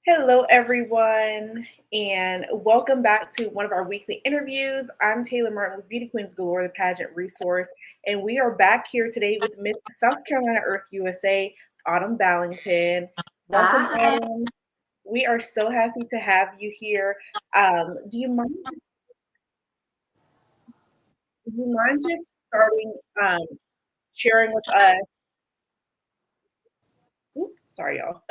Hello, everyone, and welcome back to one of our weekly interviews. I'm Taylor Martin with Beauty Queens Galore, the pageant resource, and we are back here today with Miss South Carolina Earth USA, Autumn Ballington. Welcome, Hi. Autumn. We are so happy to have you here. Do you mind? Do you mind just starting sharing with us? Oops, sorry, y'all.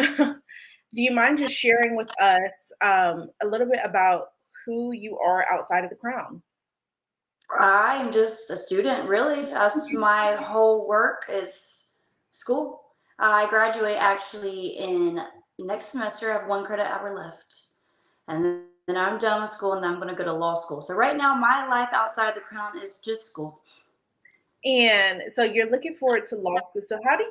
Do you mind just sharing with us a little bit about who you are outside of the crown? I'm just a student, really. That's my whole work is school. I graduate actually in next semester. I have one credit hour left. And then I'm done with school and then I'm going to go to law school. So right now, my life outside the crown is just school. And so you're looking forward to law school. So how do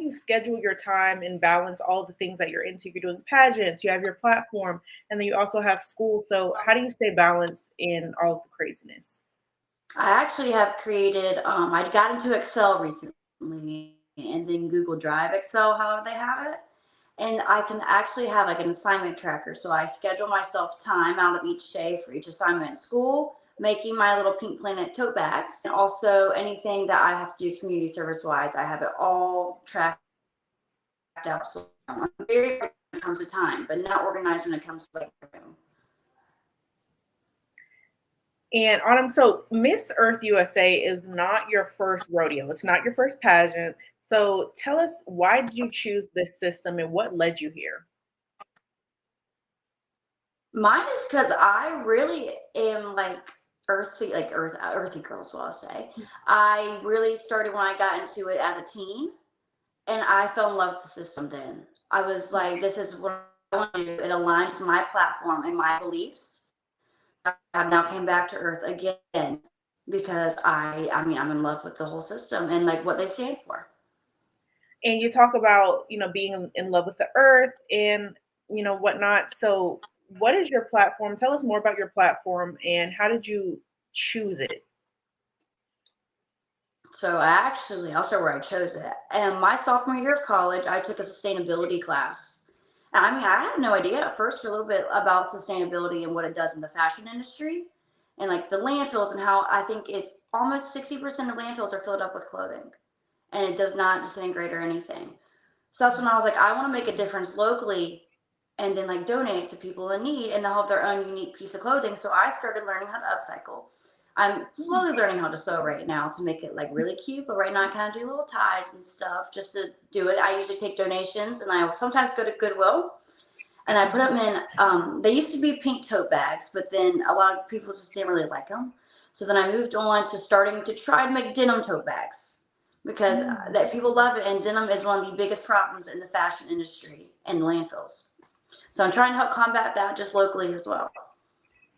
you schedule your time and balance all the things that you're into? You're doing pageants, you have your platform, and then you also have school. So how do you stay balanced in all of the craziness? I actually have created, I got into Excel recently and then Google Drive Excel, however they have it. And I can actually have like an assignment tracker. So I schedule myself time out of each day for each assignment at school, making my little Pink Planet tote bags. And also anything that I have to do community service wise, I have it all tracked out. So I'm very organized when it comes to time, but not organized when it comes to like room. And Autumn, so Miss Earth USA is not your first rodeo. It's not your first pageant. So tell us, why did you choose this system and what led you here? Mine is because I really am earthy girls, will I say. I really started when I got into it as a teen, and I fell in love with the system then. I was like, this is what I want to do. It aligns with my platform and my beliefs. I now came back to Earth again because I mean, I'm in love with the whole system and like what they stand for. And you talk about being in love with the earth and whatnot. So what is your platform? Tell us more about your platform and how did you choose it? So I'll start where I chose it. And my sophomore year of college, I took a sustainability class. And I mean, I had no idea at first for a little bit about sustainability and what it does in the fashion industry and like the landfills and how I think it's almost 60% of landfills are filled up with clothing and it does not disintegrate or anything. So that's when I was like, I want to make a difference locally and then like donate to people in need and they'll have their own unique piece of clothing. So I started learning how to upcycle. I'm slowly learning how to sew right now to make it like really cute, but right now I kind of do little ties and stuff just to do it. I usually take donations and I will sometimes go to Goodwill and I put them in. They used to be pink tote bags, but then a lot of people just didn't really like them. So then I moved on to starting to try to make denim tote bags because that people love it, and denim is one of the biggest problems in the fashion industry and landfills. So I'm trying to help combat that just locally as well.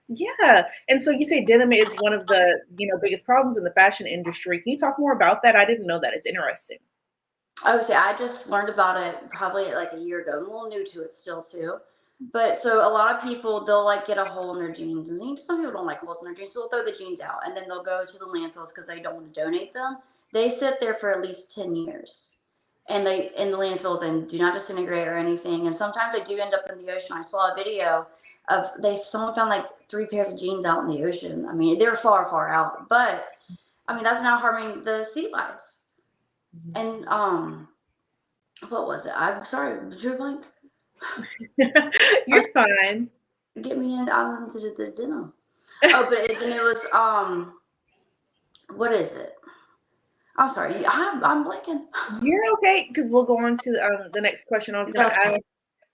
Yeah. And so you say denim is one of the biggest problems in the fashion industry. Can you talk more about that? I didn't know that. It's interesting. I would say I just learned about it probably like a year ago. I'm a little new to it still too. But so a lot of people they'll like get a hole in their jeans, and some people don't like holes in their jeans, so they'll throw the jeans out, and then they'll go to the landfills because they don't want to donate them. They sit there for at least 10 years, and they in the landfills and do not disintegrate or anything. And sometimes they do end up in the ocean. I saw a video of they someone found like 3 pairs of jeans out in the ocean. I mean, they're far, far out, but I mean that's now harming the sea life. And what was it? I'm sorry, drew blank. You're fine. Get me in island to the dinner. Oh, but then it was what is it? I'm sorry, I'm blanking. You're okay, because we'll go on to the next question I was going to Okay. ask.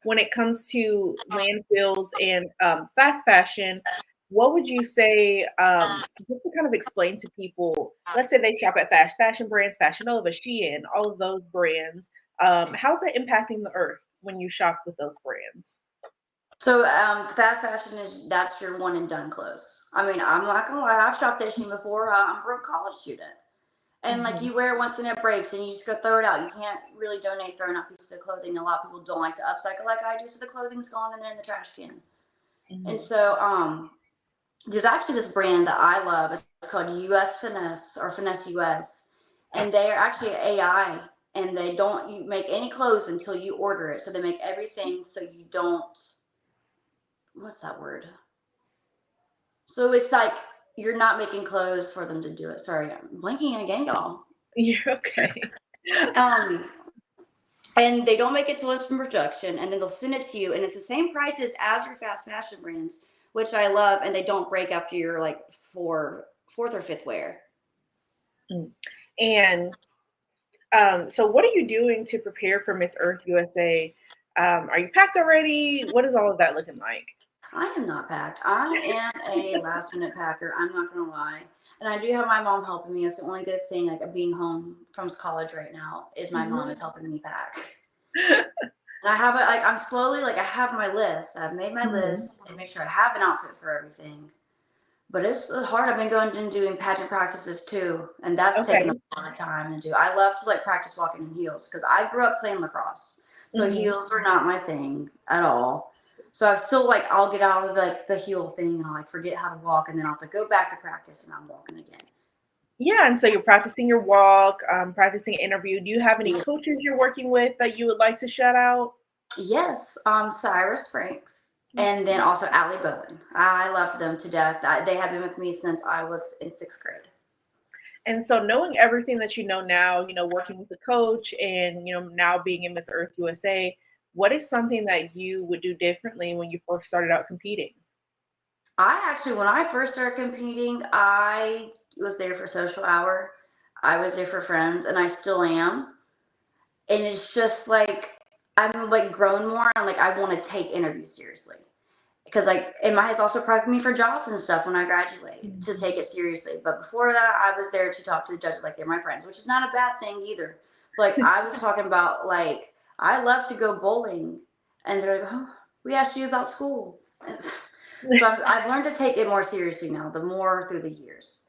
When it comes to landfills and fast fashion, what would you say, just to kind of explain to people, let's say they shop at fast fashion brands, Fashion Nova, Shein, all of those brands. How's that impacting the earth when you shop with those brands? So fast fashion is that's your one and done clothes. I mean, I'm not gonna lie, I've shopped at Shein before. I'm a broke college student. And like Mhm, you wear it once and it breaks and you just go throw it out. You can't really donate throwing out pieces of clothing. A lot of people don't like to upcycle like I do, so the clothing's gone and in the trash can. And mhm, so there's actually this brand that I love. It's called US Finesse or Finesse US. And they are actually AI and they don't you make any clothes until you order it. So they make everything so you don't, what's that word? So it's like you're not making clothes for them to do it. Sorry, I'm blinking again, y'all. You're okay. Um, and they don't make it till it's from production, and then they'll send it to you, and it's the same prices as your fast fashion brands, which I love, and they don't break after your like fourth or fifth wear. Mm. And so what are you doing to prepare for Miss Earth USA? Are you packed already? What is all of that looking like? I am not packed. I am a last minute packer. I'm not gonna lie. And I do have my mom helping me. It's the only good thing, like being home from college right now, is my mom Mhm. is helping me pack. And I have it like I'm slowly like I have my list. I've made my Mhm. list and make sure I have an outfit for everything. But it's hard. I've been going and doing pageant practices too, and that's taken a Okay. lot of time to do. I love to like practice walking in heels because I grew up playing lacrosse, so Mhm. heels were not my thing at all. So I still like I'll get out of like the heel thing and I'll like forget how to walk, and then I'll have to go back to practice and I'm walking again. Yeah, and so you're practicing your walk, practicing interview. Do you have any Yeah. coaches you're working with that you would like to shout out? Yes, Cyrus Franks, and then also Allie Bowen. I love them to death. They have been with me since I was in sixth grade. And so knowing everything that you know now, working with a coach and, now being in Miss Earth USA, what is something that you would do differently when you first started out competing? I actually, when I first started competing, I was there for social hour. I was there for friends, and I still am. And it's just like I'm like grown more, and like I want to take interviews seriously because like in my it's also prepping me for jobs and stuff when I graduate to Mhm. take it seriously. But before that, I was there to talk to the judges like they're my friends, which is not a bad thing either. Like I was talking about like I love to go bowling, and they're like, "Oh, we asked you about school." So I've learned to take it more seriously now, the more through the years.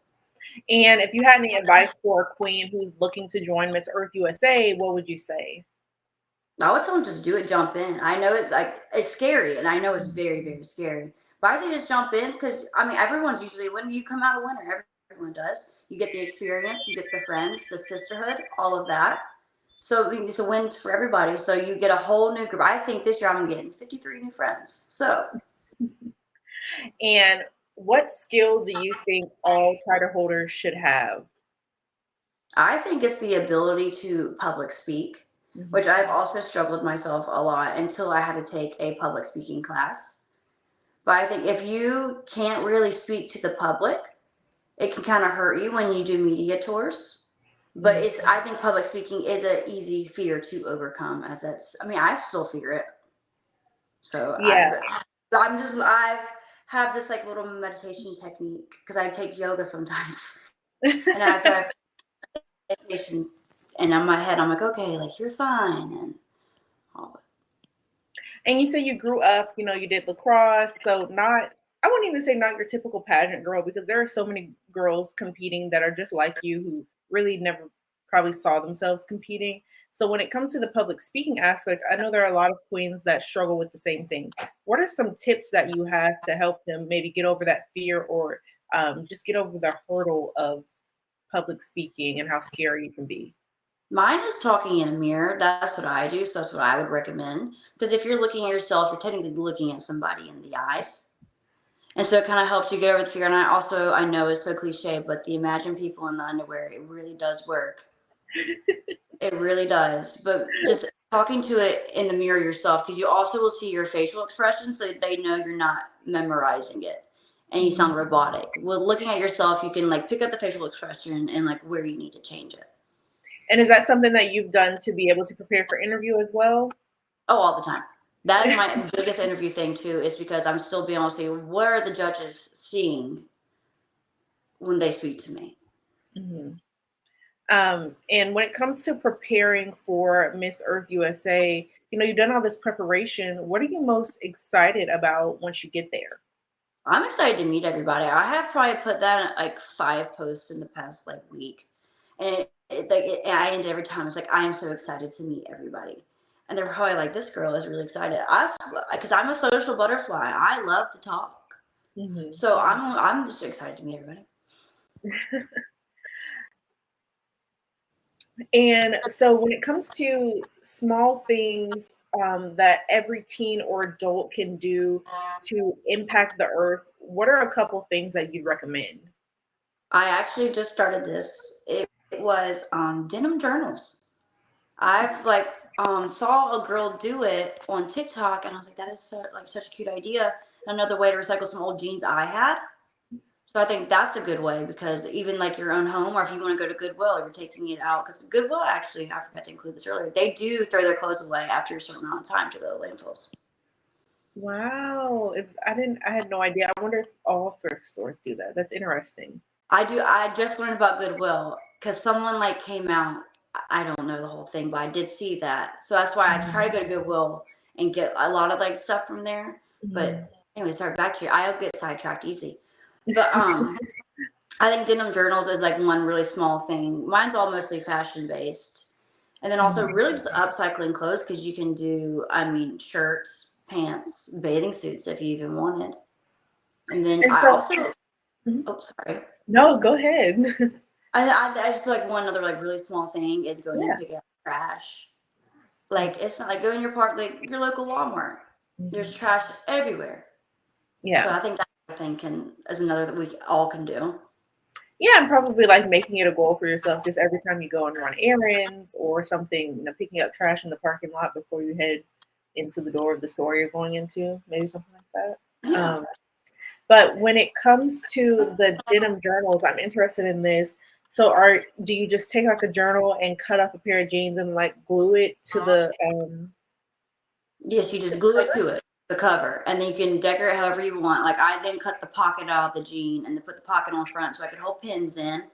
And if you had any advice for a queen who's looking to join Miss Earth USA, what would you say? I would tell them just do it, jump in. I know it's like it's scary, and I know it's very, very scary. But I say just jump in because I mean everyone's usually when you come out a winner, everyone does. You get the experience, you get the friends, the sisterhood, all of that. So I mean, it's a win for everybody. So you get a whole new group. I think this year I'm getting 53 new friends. So And what skill do you think all title holders should have? I think it's the ability to public speak, which Mhm. I've also struggled myself a lot until I had to take a public speaking class. But I think if you can't really speak to the public, it can kind of hurt you when you do media tours. But Mhm. it's I think public speaking is an easy fear to overcome as that's I mean, I still fear it. So Yeah. I've have this like little meditation technique because I take yoga sometimes. And I so I have meditation and in my head I'm like, okay, like you're fine and all that. And you say you grew up, you did lacrosse, so not I wouldn't even say not your typical pageant girl because there are so many girls competing that are just like you who really never probably saw themselves competing. So when it comes to the public speaking aspect, I know there are a lot of queens that struggle with the same thing. What are some tips that you have to help them maybe get over that fear or just get over the hurdle of public speaking and how scary it can be? Mine is talking in a mirror. That's what I do. So that's what I would recommend. Because if you're looking at yourself, you're technically looking at somebody in the eyes. And so it kind of helps you get over the fear. And I know it's so cliche, but the imagine people in the underwear, it really does work. It really does. But just talking to it in the mirror yourself, because you also will see your facial expression so they know you're not memorizing it and you Mhm. sound robotic. Well, looking at yourself, you can like pick up the facial expression and like where you need to change it. And is that something that you've done to be able to prepare for interview as well? Oh, all the time. That is my biggest interview thing too, is because I'm still being able to see what are the judges seeing when they speak to me. Mhm. And when it comes to preparing for Miss Earth USA, you've done all this preparation. What are you most excited about once you get there? I'm excited to meet everybody. I have probably put that at like 5 posts in the past like week, and I end every time. It's like I am so excited to meet everybody, and they're probably like, "This girl is really excited." Because I'm a social butterfly. I love to talk, Mhm. so I'm just excited to meet everybody. And so when it comes to small things that every teen or adult can do to impact the earth, what are a couple things that you'd recommend? I actually just started this. It was denim journals. I've like saw a girl do it on TikTok, and I was like, that is such a cute idea. Another way to recycle some old jeans I had. So I think that's a good way because even like your own home, or if you want to go to Goodwill, you're taking it out because Goodwill actually, I forgot to include this earlier. They do throw their clothes away after a certain amount of time to the landfills. Wow, I had no idea. I wonder if all thrift stores do that. That's interesting. I do. I just learned about Goodwill because someone like came out. I don't know the whole thing, but I did see that. So that's why I try to go to Goodwill and get a lot of like stuff from there. Mhm. But anyway, sorry, back to you. I'll get sidetracked easy. But I think denim journals is like one really small thing. Mine's all mostly fashion based. And then also Mhm. really just upcycling clothes because you can do, I mean, shirts, pants, bathing suits if you even wanted. And then And I so, also, mhm. oh, sorry. No, go ahead. I just feel like one other like really small thing is going and Yeah. picking up trash. Like it's not like go in your park, like your local Walmart. There's Mhm. trash everywhere. So Yeah. I think that thing can is another that we all can do. Yeah, and probably like making it a goal for yourself just every time you go and run errands or something, picking up trash in the parking lot before you head into the door of the store you're going into, maybe something like that. Yeah. But when it comes to the denim journals, I'm interested in this. So do you just take like a journal and cut up a pair of jeans and like glue it to the Yes, you just glue it to it, the cover, and then you can decorate however you want. Like I then cut the pocket out of the jean and then put the pocket on front so I could hold pins in. And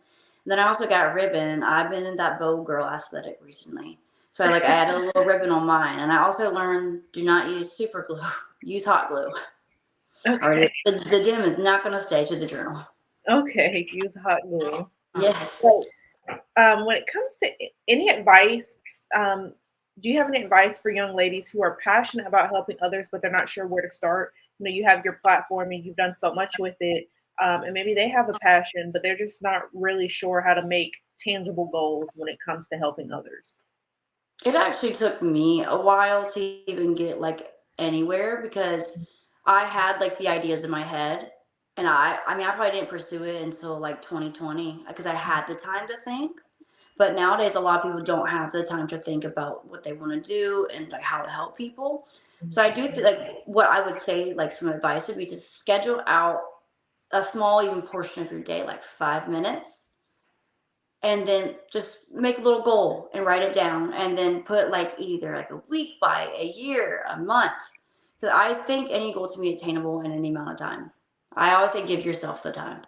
then I also got ribbon. I've been in that bow girl aesthetic recently. So I added a little ribbon on mine. And I also learned do not use super glue. Use hot glue. Or Okay. the denim is not gonna stay to the journal. Okay, use hot glue. Yes. So when it comes to any advice, um, do you have any advice for young ladies who are passionate about helping others, but they're not sure where to start? You have your platform and you've done so much with it, and maybe they have a passion, but they're just not really sure how to make tangible goals when it comes to helping others. It actually took me a while to even get like anywhere because I had like the ideas in my head and I mean I probably didn't pursue it until like 2020 because I had the time to think. But nowadays a lot of people don't have the time to think about what they want to do and like how to help people. So I do like what I would say like some advice would be to schedule out a small even portion of your day like 5 minutes and then just make a little goal and write it down and then put like either like a week by a year a month because I think any goal to be attainable in any amount of time. I always say give yourself the time.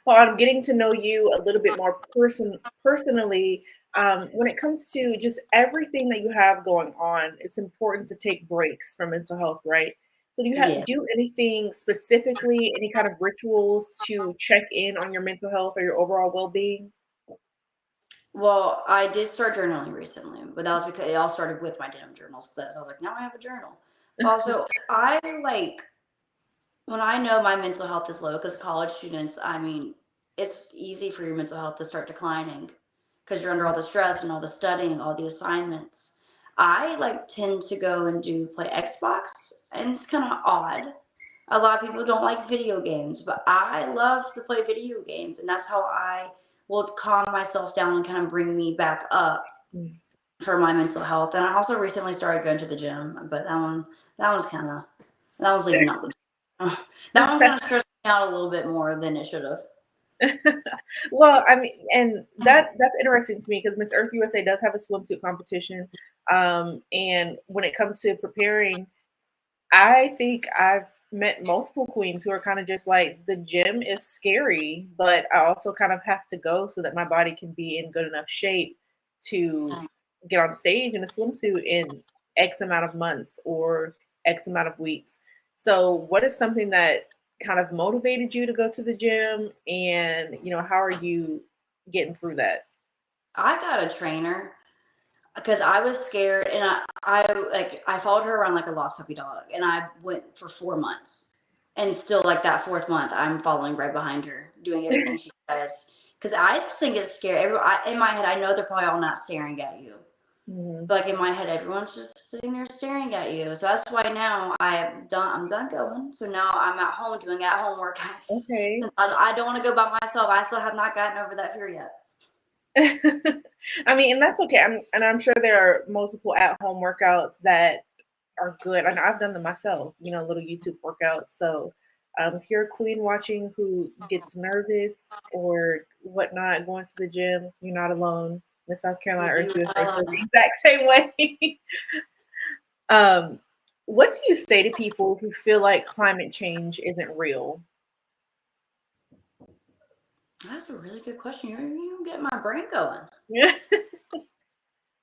Well, I'm getting to know you a little bit more personally. When it comes to just everything that you have going on, it's important to take breaks from mental health, right? So, Yeah. do anything specifically, any kind of rituals to check in on your mental health or your overall well being? Well, I did start journaling recently, but that was because it all started with my denim journals. So I was like, now I have a journal. But also, I like when I know my mental health is low, because college students, I mean, it's easy for your mental health to start declining because you're under all the stress and all the studying, all the assignments. I like tend to go and do play Xbox, and it's kind of odd. A lot of people don't like video games, but I love to play video games, and that's how I will calm myself down and kind of bring me back up Mm. for my mental health. And I also recently started going to the gym, but that was kind of that was leaving out the that one kind of stressed me out a little bit more than it should have. Well, I mean, and that's interesting to me because Miss Earth USA does have a swimsuit competition, and when it comes to preparing, I think I've met multiple queens who are kind of just like the gym is scary, but I also kind of have to go so that my body can be in good enough shape to get on stage in a swimsuit in X amount of months or X amount of weeks. So, what is something that kind of motivated you to go to the gym? And, how are you getting through that? I got a trainer because I was scared, and I followed her around like a lost puppy dog, and I went for 4 months, and still like that fourth month, I'm following right behind her, doing everything she says. Because I just think it's scary. In my head, I know they're probably all not staring at you. Mhm. But like in my head, everyone's just sitting there staring at you. So that's why now I'm done going. So now I'm at home doing at-home workouts. Okay. Since I don't want to go by myself. I still have not gotten over that fear yet. I mean, and that's okay. I'm sure there are multiple at-home workouts that are good. And I've done them myself, little YouTube workouts. So if you're a queen watching who gets nervous or whatnot going to the gym, you're not alone. The South Carolina Earth USA feels the exact same way. um, what do you say to people who feel like climate change isn't real? That's a really good question. You get my brain going. Yeah.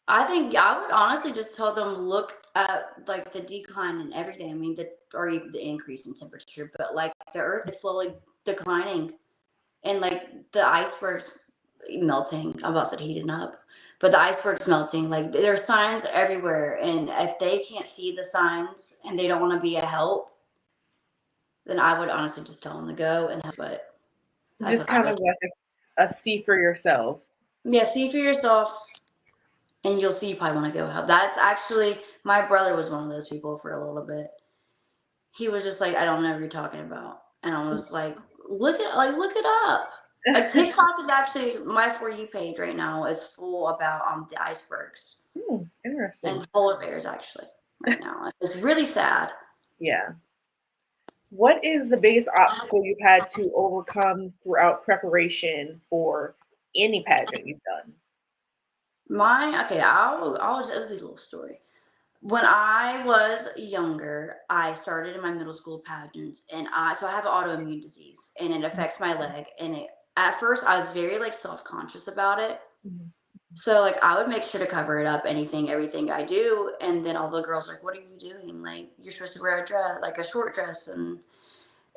I think I would honestly just tell them look at like the decline in everything. I mean, or even the increase in temperature, but like the Earth is slowly declining, and like the icebergs melting. I'm about to say heating up, but the icebergs melting. Like there's signs everywhere, and if they can't see the signs and they don't want to be a help, then I would honestly just tell them to go and help. But that's Just what I kind would. of like a see for yourself. Yeah, see for yourself. And you'll see you probably want to go help. That's actually my brother was one of those people for a little bit. He was just like, I don't know what you're talking about. And I was like, look it up. Like TikTok is actually my For You page right now is full about the icebergs Interesting. and polar bears actually right now. It's really sad. Yeah. What is the biggest obstacle you've had to overcome throughout preparation for any pageant you've done? I'll just it'll be a little story. When I was younger, I started in my middle school pageants, and I have autoimmune disease, and it affects my leg. And at first, I was very like self conscious about it. Mhm. So like I would make sure to cover it up, everything I do. And then all the girls were like, "What are you doing? Like you're supposed to wear a dress, like a short dress." And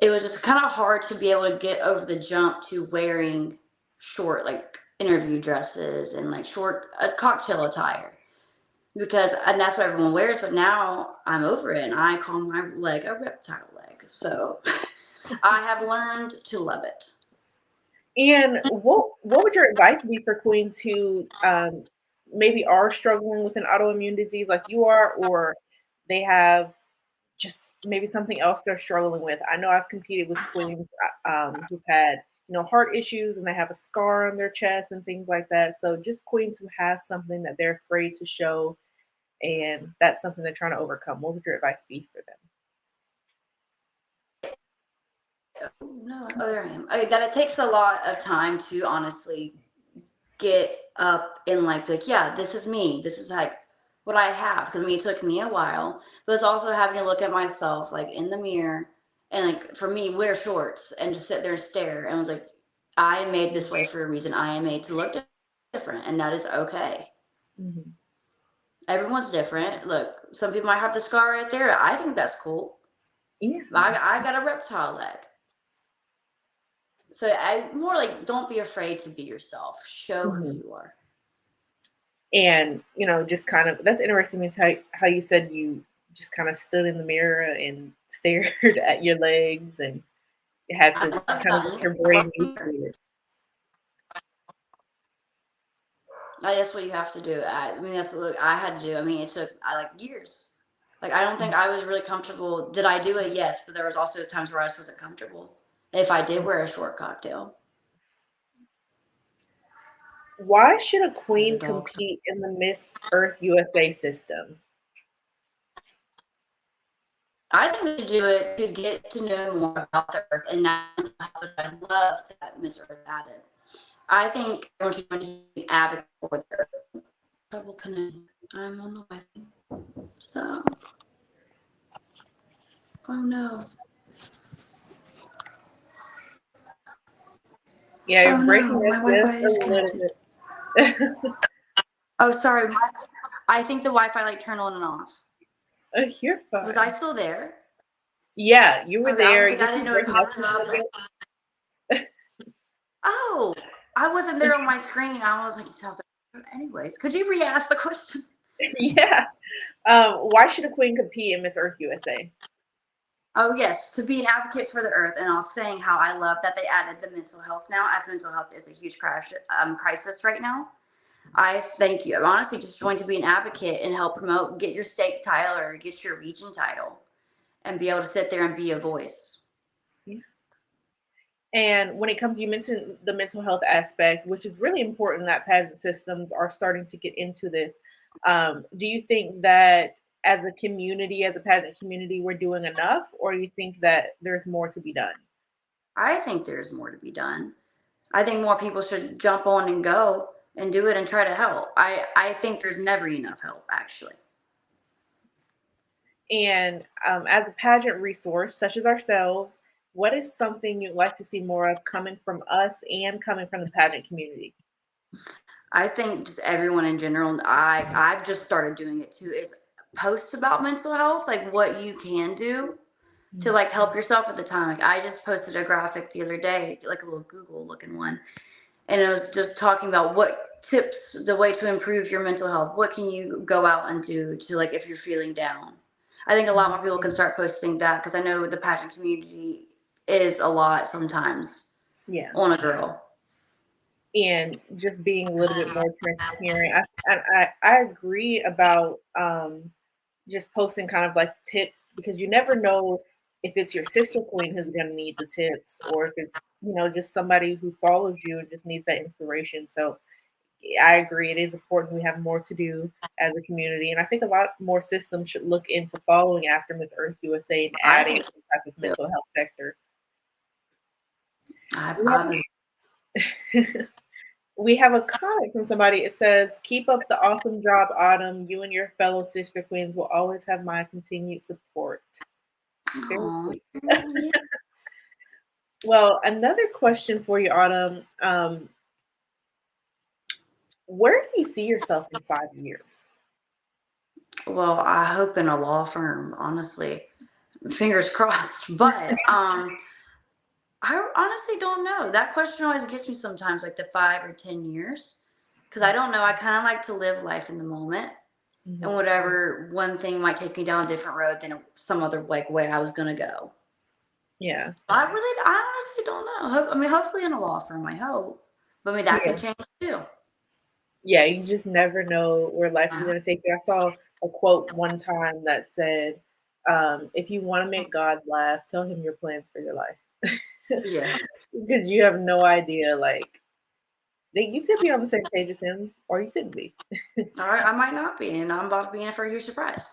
it was just kind of hard to be able to get over the jump to wearing short like interview dresses and like short cocktail attire and that's what everyone wears. But now I'm over it, and I call my leg a reptile leg. So I have learned to love it. And what would your advice be for queens who maybe are struggling with an autoimmune disease like you are, or they have just maybe something else they're struggling with? I know I've competed with queens who've had heart issues and they have a scar on their chest and things like that. So just queens who have something that they're afraid to show and that's something they're trying to overcome. What would your advice be for them? No, there I am. That it takes a lot of time to honestly get up and like yeah, this is me. This is like what I have. Because I mean, it took me a while, but it's also having to look at myself like in the mirror and like for me, wear shorts and just sit there and stare. And I was like, I am made this way for a reason. I am made to look different, and that is okay. Mhm. Everyone's different. Look, some people might have the scar right there. I think that's cool. Yeah. I got a reptile leg. So I more like don't be afraid to be yourself. Show who Mhm. you are. And just kind of that's interesting is how you said you just kind of stood in the mirror and stared at your legs and you had I to love kind of get your brain used to that. it. That's what you have to do. I mean, that's look I had to do. I mean, it took like years. Like I don't think I was really comfortable. Did I do it? Yes, but there was also times where I wasn't comfortable. If I did wear a short cocktail, Why should a there's a queen dog. compete in the Miss Earth USA system? I think we should do it to get to know more about the earth and that's what I love that Miss Earth added. I think everyone should be an advocate for the earth. Trouble connecting. I'm on the Wi-Fi. So, oh no. Yeah, you're Oh breaking no, my up Wi-Fi just a is little connected. bit. Oh, sorry. I think the Wi-Fi like turned on and off. You're Was I fine. still there? Yeah, you were Okay, I there. was like, You're I didn't just know it breaking up popped a little up. bit. Oh, I wasn't there on my screen. I was like, anyways, could you re-ask the question? Yeah. Why should a queen compete in Miss Earth USA? Oh yes, to be an advocate for the earth, and I was saying how I love that they added the mental health now, as mental health is a huge crisis right now. I thank you. I'm honestly just joined to be an advocate and help promote, get your state title or get your region title, and be able to sit there and be a voice. Yeah. And when it comes, you mentioned the mental health aspect, which is really important that pageant systems are starting to get into this. Do you think that as a community, as a pageant community, we're doing enough, or you think that there's more to be done? I think there's more to be done. I think more people should jump on and go and do it and try to help. I think there's never enough help, actually. And as a pageant resource, such as ourselves, what is something you'd like to see more of coming from us and coming from the pageant community? I think just everyone in general, I've just started doing it too, is posts about mental health, like what you can do to Mhm. like help yourself at the time. Like I just posted a graphic the other day, like a little Google looking one, and it was just talking about what tips, the way to improve your mental health. What can you go out and do to like if you're feeling down? I think a lot more people can start posting that because I know the pageant community is a lot sometimes Yeah. on a girl. And just being a little bit more transparent. I agree about just posting kind of like tips because you never know if it's your sister queen who's going to need the tips or if it's just somebody who follows you and just needs that inspiration. So I agree, it is important. We have more to do as a community, and I think a lot more systems should look into following after Miss Earth USA and I adding think some type of so. mental health sector. I, We I, have we have a comment from somebody. It says, "Keep up the awesome job, Autumn. You and your fellow sister queens will always have my continued support." Very aw, sweet. yeah. Well, another question for you, Autumn. Where do you see yourself in 5 years? Well, I hope in a law firm, honestly. Fingers crossed. But I honestly don't know. That question always gets me sometimes, like the 5 or 10 years. Because I don't know. I kind of like to live life in the moment. And Mhm. whatever one thing might take me down a different road than some other like way I was gonna go. Yeah. I honestly don't know. I mean, hopefully in a law firm, I hope. But I mean, that could Yeah. change too. Yeah, you just never know where life is Uh, gonna take you. I saw a quote one time that said, "If you wanna make God laugh, tell him your plans for your life." yeah. Because you have no idea, like, that you could be on the same page as him, or you couldn't be. All right, I might not be, and I'm about to be in for a huge surprise.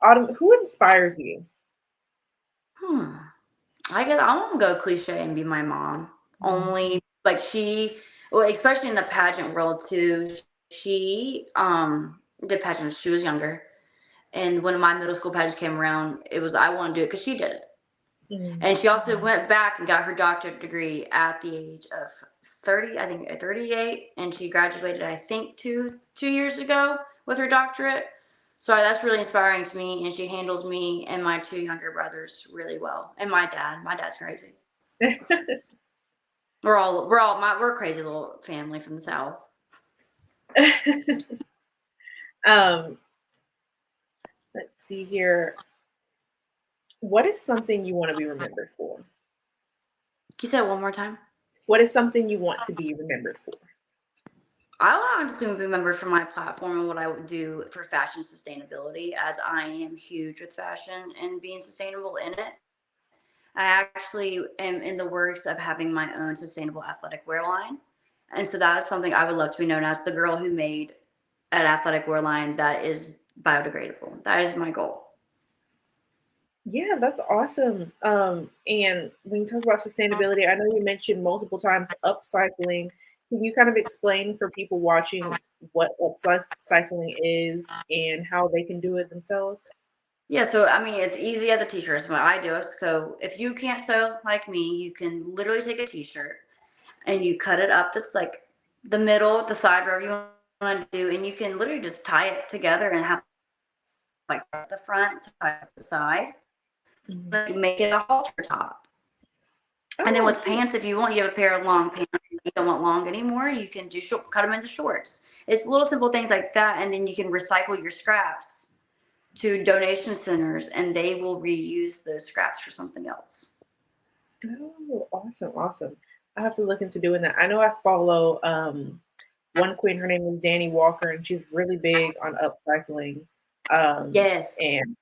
Autumn, who inspires you? Hmm. I guess I want to go cliche and be my mom. Mhm. Only like well, especially in the pageant world too. She did pageants when she was younger, and when my middle school pageant came around, it was I want to do it because she did it. Mhm. And she also went back and got her doctorate degree at the age of 30, I think 38, and she graduated, I think, two years ago with her doctorate. So that's really inspiring to me, and she handles me and my two younger brothers really well, and my dad. My dad's crazy. We're a crazy little family from the South. um, let's see here. What is something you want to be remembered for? Can you say it one more time? What is something you want to be remembered for? I want to remember for my platform and what I would do for fashion sustainability, as I am huge with fashion and being sustainable in it. I actually am in the works of having my own sustainable athletic wear line. And so that is something I would love to be known as the girl who made an athletic wear line that is biodegradable. That is my goal. Yeah, that's awesome. And when you talk about sustainability, I know you mentioned multiple times upcycling. Can you kind of explain for people watching what upcycling is and how they can do it themselves? Yeah, so I mean, it's easy as a t-shirt. So what I do is, so if you can't sew like me, you can literally take a t-shirt and you cut it up. That's like the middle, the side, wherever you want to do, and you can literally just tie it together and have like the front, tie the side, Mhm. like make it a halter top. And then Oh, with cool. pants, if you want, you have a pair of long pants, you don't want long anymore, you can cut them into shorts. It's little simple things like that, and then you can recycle your scraps to donation centers, and they will reuse those scraps for something else. Oh, awesome, awesome. I have to look into doing that. I know I follow one queen. Her name is Danny Walker, and she's really big on upcycling. Yes, And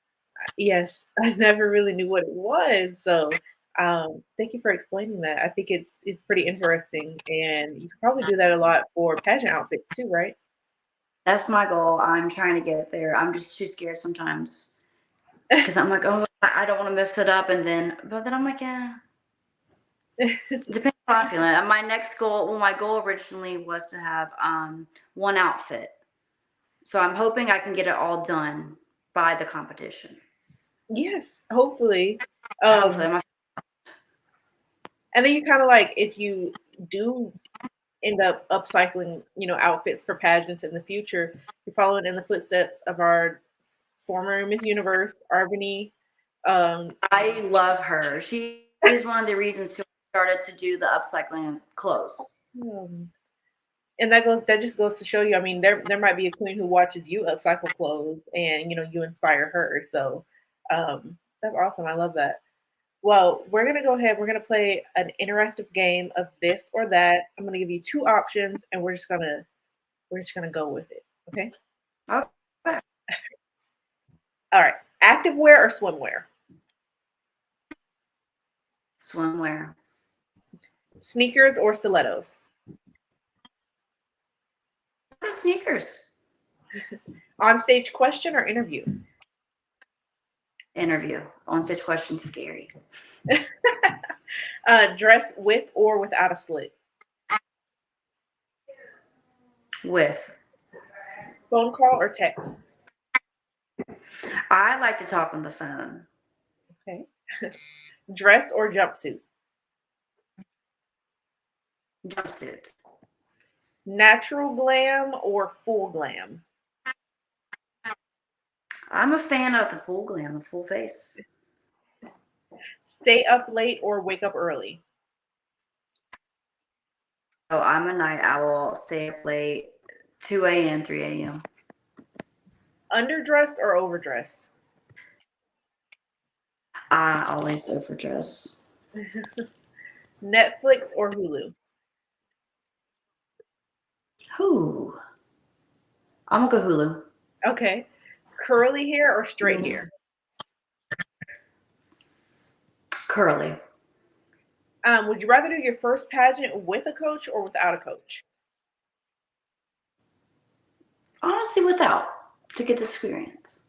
yes, I never really knew what it was. So thank you for explaining that. I think it's pretty interesting, and you could probably do that a lot for pageant outfits too, right? that's my goal. I'm trying to get there. I'm just too scared sometimes because I'm like, oh, I don't want to mess it up, but then I'm like, yeah. Depends on how I'm feeling. My next goal, well, my goal originally was to have one outfit. So I'm hoping I can get it all done by the competition. Yes, hopefully. Hopefully, And then you kind of like if you do end up upcycling, outfits for pageants in the future, you're following in the footsteps of our former Miss Universe, Arbany. Um, I love her. She is one of the reasons who started to do the upcycling clothes. um, and that just goes to show you. I mean, there might be a queen who watches you upcycle clothes, and you inspire her. So that's awesome. I love that. Well, we're gonna go ahead. We're gonna play an interactive game of this or that. I'm gonna give you two options, and we're just gonna go with it. Okay. Okay. All right. Activewear or swimwear? Swimwear. Sneakers or stilettos? Sneakers. On stage question or interview? Interview. On stage question, scary. Dress with or without a slit? With. Phone call or text? I like to talk on the phone. Okay. Dress or jumpsuit? Jumpsuit. Natural glam or full glam? I'm a fan of the full glam, the full face. Stay up late or wake up early? Oh, I'm a night owl. Stay up late, 2 a.m., 3 a.m. Underdressed or overdressed? I always overdress. Netflix or Hulu? Who? I'm gonna go Hulu. Okay. Curly hair or straight Yeah. hair? Curly. Would you rather do your first pageant with a coach or without a coach? Honestly, without to get the experience.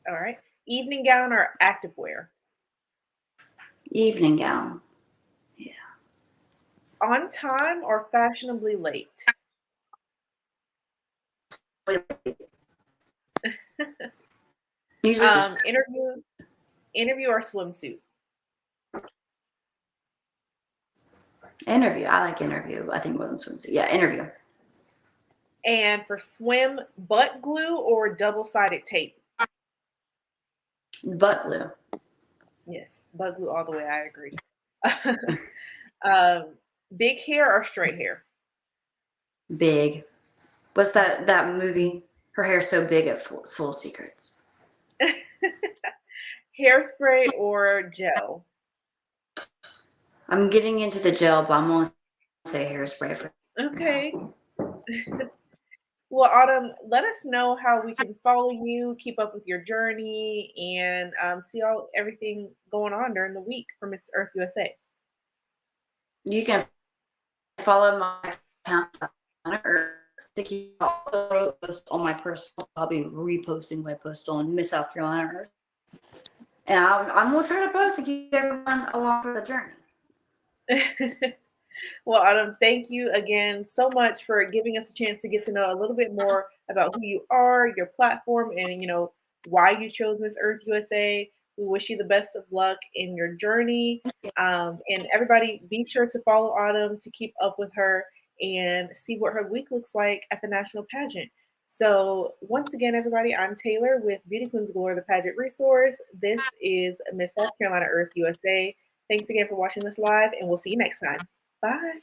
All right. Evening gown or activewear? Evening gown. Yeah. On time or fashionably late? Usually Interview or swimsuit? interview. I like interview. I think more than swimsuit. Yeah, interview. And for swim, butt glue or double-sided tape? Butt glue. Yes, butt glue all the way. I agree. um, Big hair or straight hair? Big. What's that movie? Her hair's so big at Full Secrets. Hairspray or gel? I'm getting into the gel, but I'm gonna say hairspray for now. Okay. Well, Autumn, let us know how we can follow you, keep up with your journey, and see everything going on during the week for Miss Earth USA. You can follow my account or also post on my personal. I'll be reposting my post on Miss South Carolina Earth. And I'm gonna try to post to keep everyone along for the journey. Well, Autumn, thank you again so much for giving us a chance to get to know a little bit more about who you are, your platform, and why you chose Miss Earth USA. We wish you the best of luck in your journey. And everybody, be sure to follow Autumn to keep up with her and see what her week looks like at the national pageant. So, once again, everybody, I'm Taylor with Beauty Queens Galore, the pageant resource. This is Miss South Carolina Earth USA. Thanks again for watching this live, and we'll see you next time. Bye.